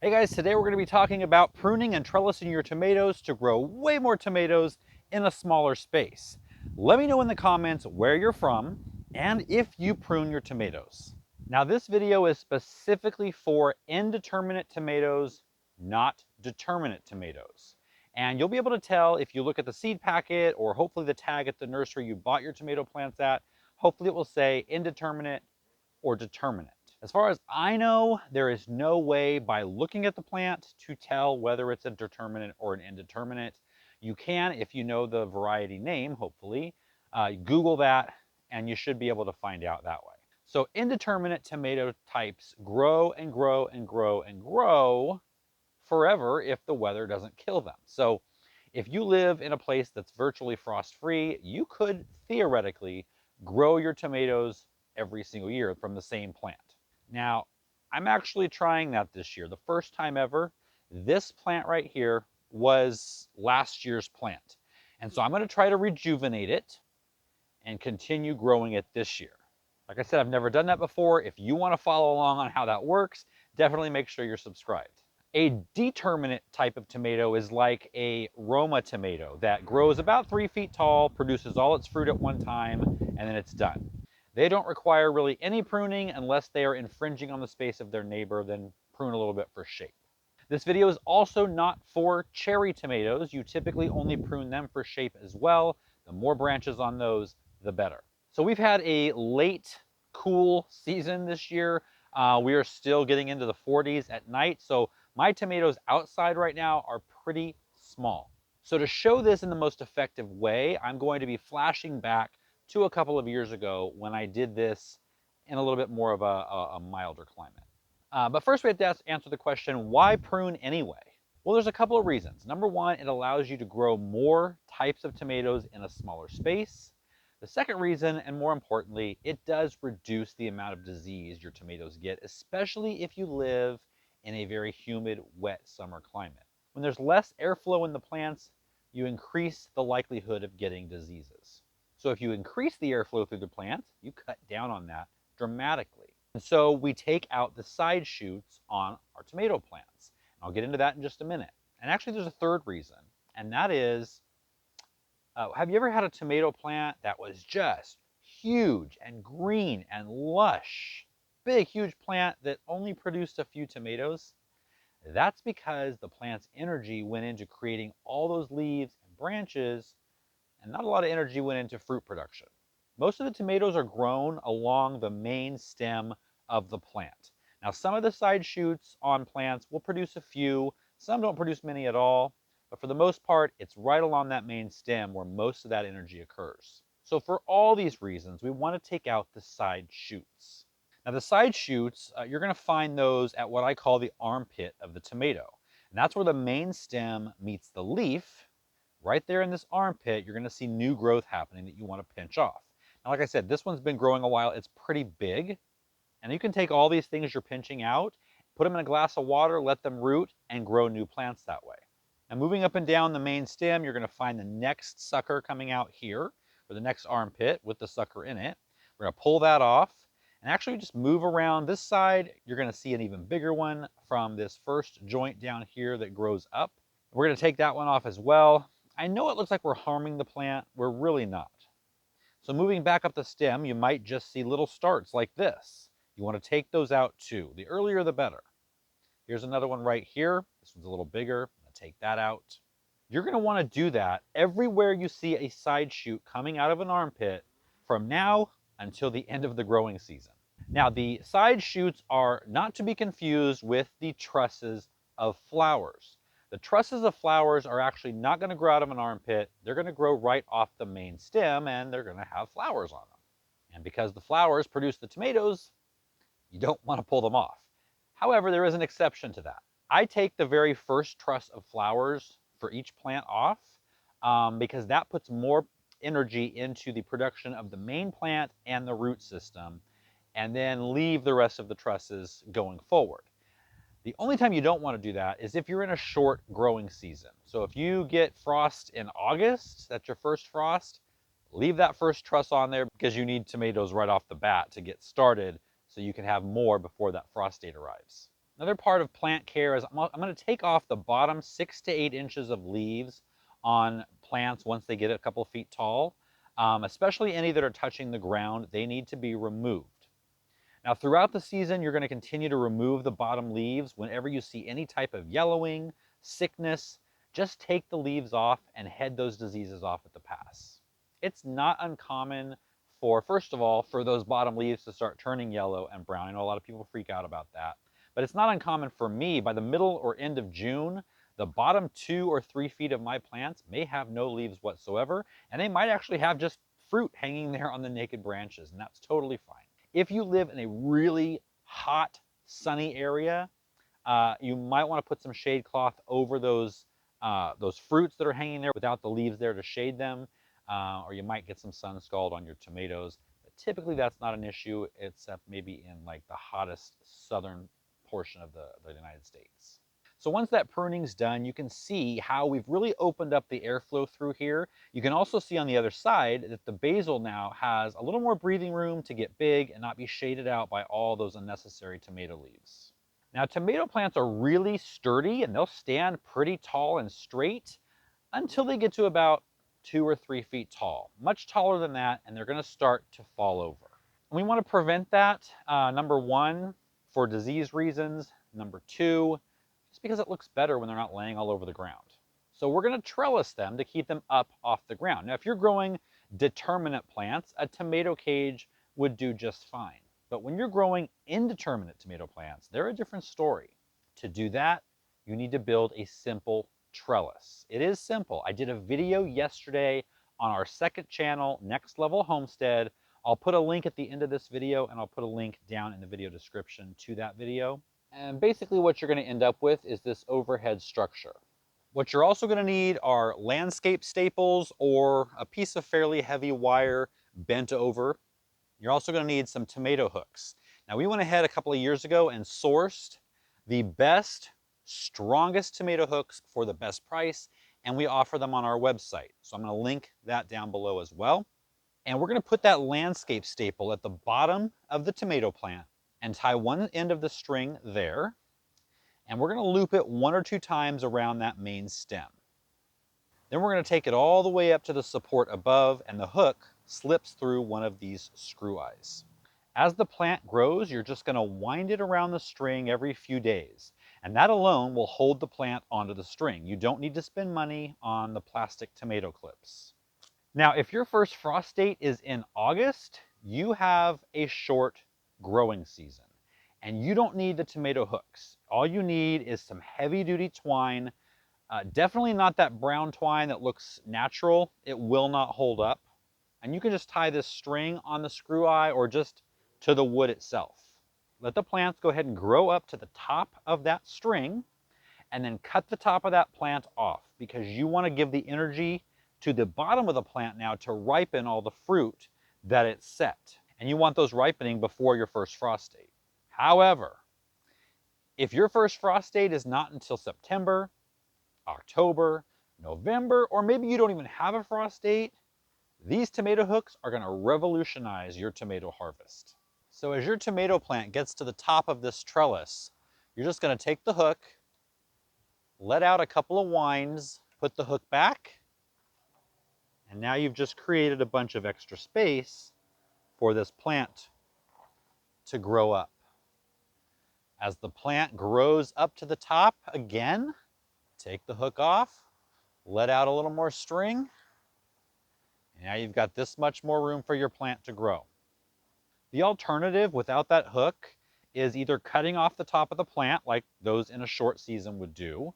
Hey guys, today we're going to be talking about pruning and trellising your tomatoes to grow way more tomatoes in a smaller space. Let me know in the comments where you're from and if you prune your tomatoes. Now this video is specifically for indeterminate tomatoes, not determinate tomatoes. And you'll be able to tell if you look at the seed packet or hopefully the tag at the nursery you bought your tomato plants at. Hopefully it will say indeterminate or determinate. As far as I know, there is no way by looking at the plant to tell whether it's a determinate or an indeterminate. You can, if you know the variety name, hopefully, Google that and you should be able to find out that way. So indeterminate tomato types grow and grow and grow and grow forever if the weather doesn't kill them. So if you live in a place that's virtually frost-free, you could theoretically grow your tomatoes every single year from the same plant. Now, I'm actually trying that this year. The first time ever, this plant right here was last year's plant. And so I'm going to try to rejuvenate it and continue growing it this year. Like I said, I've never done that before. If you want to follow along on how that works, definitely make sure you're subscribed. A determinate type of tomato is like a Roma tomato that grows about 3 feet tall, produces all its fruit at one time, and then it's done. They don't require really any pruning unless they are infringing on the space of their neighbor, then prune a little bit for shape. This video is also not for cherry tomatoes. You typically only prune them for shape as well. The more branches on those, the better. So we've had a late cool season this year. We are still getting into the 40s at night. So my tomatoes outside right now are pretty small. So to show this in the most effective way, I'm going to be flashing back to a couple of years ago when I did this in a little bit more of a milder climate. But first we have to answer the question, why prune anyway? Well, there's a couple of reasons. Number one, it allows you to grow more types of tomatoes in a smaller space. The second reason, and more importantly, it does reduce the amount of disease your tomatoes get, especially if you live in a very humid, wet summer climate. When there's less airflow in the plants, you increase the likelihood of getting diseases. So if you increase the airflow through the plant, you cut down on that dramatically. And so we take out the side shoots on our tomato plants. I'll get into that in just a minute. And actually there's a third reason, and that is, have you ever had a tomato plant that was just huge and green and lush? Big, huge plant that only produced a few tomatoes? That's because the plant's energy went into creating all those leaves and branches, and not a lot of energy went into fruit production. Most of the tomatoes are grown along the main stem of the plant. Now, some of the side shoots on plants will produce a few, some don't produce many at all, but for the most part, it's right along that main stem where most of that energy occurs. So for all these reasons, we want to take out the side shoots. Now the side shoots, you're going to find those at what I call the armpit of the tomato. And that's where the main stem meets the leaf. Right there in this armpit, you're going to see new growth happening that you want to pinch off. Now, like I said, this one's been growing a while. It's pretty big. And you can take all these things you're pinching out, put them in a glass of water, let them root, and grow new plants that way. Now, moving up and down the main stem, you're going to find the next sucker coming out here, or the next armpit with the sucker in it. We're going to pull that off. And actually just move around this side, you're going to see an even bigger one from this first joint down here that grows up. We're going to take that one off as well. I know it looks like we're harming the plant. We're really not. So moving back up the stem, you might just see little starts like this. You want to take those out too. The earlier, the better. Here's another one right here. This one's a little bigger. I'm going to take that out. You're going to want to do that everywhere you see a side shoot coming out of an armpit from now until the end of the growing season. Now, the side shoots are not to be confused with the trusses of flowers. The trusses of flowers are actually not going to grow out of an armpit. They're going to grow right off the main stem, and they're going to have flowers on them. And because the flowers produce the tomatoes, you don't want to pull them off. However, there is an exception to that. I take the very first truss of flowers for each plant off because that puts more energy into the production of the main plant and the root system, and then leave the rest of the trusses going forward. The only time you don't want to do that is if you're in a short growing season. So if you get frost in August, that's your first frost, leave that first truss on there because you need tomatoes right off the bat to get started so you can have more before that frost date arrives. Another part of plant care is I'm going to take off the bottom 6 to 8 inches of leaves on plants once they get a couple feet tall, especially any that are touching the ground. They need to be removed. Now, throughout the season, you're going to continue to remove the bottom leaves. Whenever you see any type of yellowing, sickness, just take the leaves off and head those diseases off at the pass. It's not uncommon for, first of all, for those bottom leaves to start turning yellow and brown. I know a lot of people freak out about that, but it's not uncommon for me. By the middle or end of June, the bottom 2 or 3 feet of my plants may have no leaves whatsoever, and they might actually have just fruit hanging there on the naked branches, and that's totally fine. If you live in a really hot, sunny area, you might want to put some shade cloth over those fruits that are hanging there without the leaves there to shade them, or you might get some sun scald on your tomatoes. But typically that's not an issue, except maybe in like the hottest southern portion of the United States. So once that pruning's done, you can see how we've really opened up the airflow through here. You can also see on the other side that the basil now has a little more breathing room to get big and not be shaded out by all those unnecessary tomato leaves. Now, tomato plants are really sturdy and they'll stand pretty tall and straight until they get to about 2 or 3 feet tall. Much taller than that, and they're going to start to fall over. And we want to prevent that, number one, for disease reasons. Number two, just because it looks better when they're not laying all over the ground. So we're going to trellis them to keep them up off the ground. Now, if you're growing determinate plants, a tomato cage would do just fine. But when you're growing indeterminate tomato plants, they're a different story. To do that, you need to build a simple trellis. It is simple. I did a video yesterday on our second channel, Next Level Homestead. I'll put a link at the end of this video, and I'll put a link down in the video description to that video. And basically what you're going to end up with is this overhead structure. What you're also going to need are landscape staples or a piece of fairly heavy wire bent over. You're also going to need some tomato hooks. Now, we went ahead a couple of years ago and sourced the best, strongest tomato hooks for the best price, and we offer them on our website. So I'm going to link that down below as well. And we're going to put that landscape staple at the bottom of the tomato plant and tie one end of the string there, and we're going to loop it 1 or 2 times around that main stem. Then we're going to take it all the way up to the support above, and the hook slips through one of these screw eyes. As the plant grows, you're just going to wind it around the string every few days, and that alone will hold the plant onto the string. You don't need to spend money on the plastic tomato clips. Now, if your first frost date is in August, you have a short growing season, and you don't need the tomato hooks. All you need is some heavy-duty twine. Definitely not that brown twine that looks natural. It will not hold up. And you can just tie this string on the screw eye or just to the wood itself. Let the plants go ahead and grow up to the top of that string, and then cut the top of that plant off, because you want to give the energy to the bottom of the plant now to ripen all the fruit that it's set. And you want those ripening before your first frost date. However, if your first frost date is not until September, October, November, or maybe you don't even have a frost date, these tomato hooks are going to revolutionize your tomato harvest. So as your tomato plant gets to the top of this trellis, you're just going to take the hook, let out a couple of winds, put the hook back, and now you've just created a bunch of extra space for this plant to grow up. As the plant grows up to the top again, take the hook off, let out a little more string, and now you've got this much more room for your plant to grow. The alternative without that hook is either cutting off the top of the plant like those in a short season would do,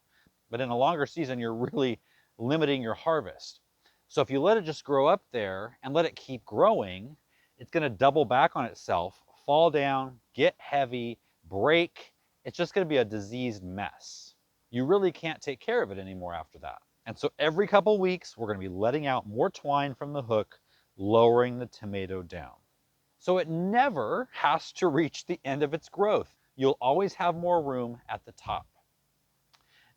but in a longer season you're really limiting your harvest. So if you let it just grow up there and let it keep growing, it's going to double back on itself, fall down, get heavy, break. It's just going to be a diseased mess. You really can't take care of it anymore after that. And so every couple weeks, we're going to be letting out more twine from the hook, lowering the tomato down. So it never has to reach the end of its growth. You'll always have more room at the top.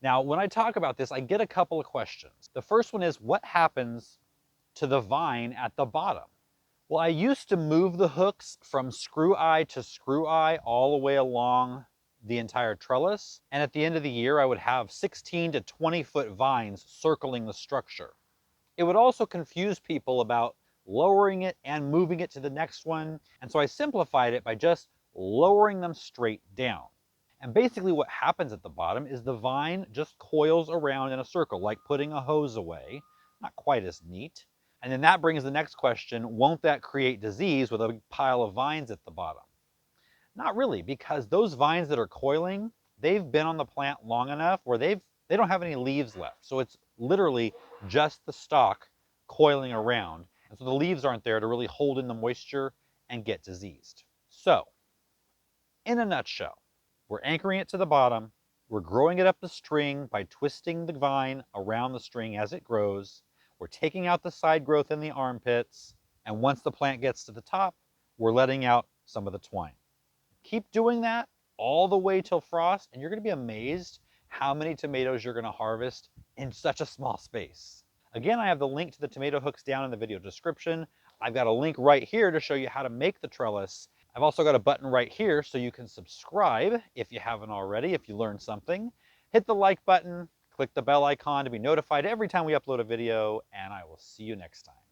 Now, when I talk about this, I get a couple of questions. The first one is, what happens to the vine at the bottom? Well, I used to move the hooks from screw eye to screw eye all the way along the entire trellis, and at the end of the year I would have 16 to 20-foot vines circling the structure. It would also confuse people about lowering it and moving it to the next one, and so I simplified it by just lowering them straight down. And basically what happens at the bottom is the vine just coils around in a circle, like putting a hose away. Not quite as neat. And then that brings the next question, won't that create disease with a big pile of vines at the bottom? Not really, because those vines that are coiling, they've been on the plant long enough where they don't have any leaves left. So it's literally just the stalk coiling around. And so the leaves aren't there to really hold in the moisture and get diseased. So, in a nutshell, we're anchoring it to the bottom. We're growing it up the string by twisting the vine around the string as it grows. We're taking out the side growth in the armpits. And once the plant gets to the top, we're letting out some of the twine. Keep doing that all the way till frost, and you're going to be amazed how many tomatoes you're going to harvest in such a small space. Again, I have the link to the tomato hooks down in the video description. I've got a link right here to show you how to make the trellis. I've also got a button right here so you can subscribe if you haven't already, if you learned something. Hit the like button, click the bell icon to be notified every time we upload a video, and I will see you next time.